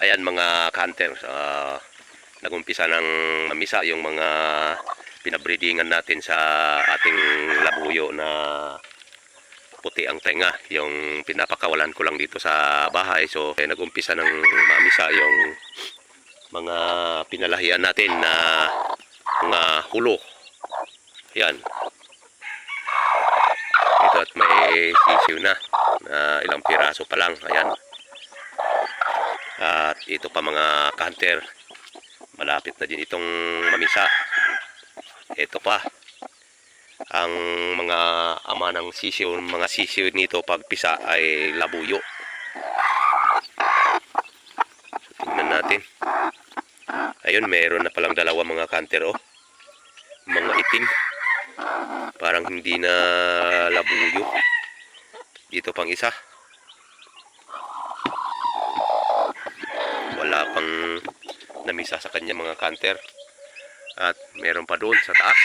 Ayan mga hunter, nagumpisa ng mamisa yung mga pinabreedingan natin sa ating labuyo na puti ang tenga. Yung pinapakawalan ko lang dito sa bahay. So nagumpisa ng mamisa yung mga pinalahian natin na mga hulo. Yan. Ito at may sisiw na ilang piraso pa lang. Ayan. At ito pa mga hunter, malapit na din itong mamisa. Ito pa ang mga ama ng sisiw, mga sisiw nito pagpisa ay labuyo. So, tingnan natin. Ayun, meron na palang dalawa mga hunter, oh. Mga itim. Parang hindi na labuyo. Dito pang isa. Wala pang namisa sa kanya mga hunter. At meron pa doon sa taas.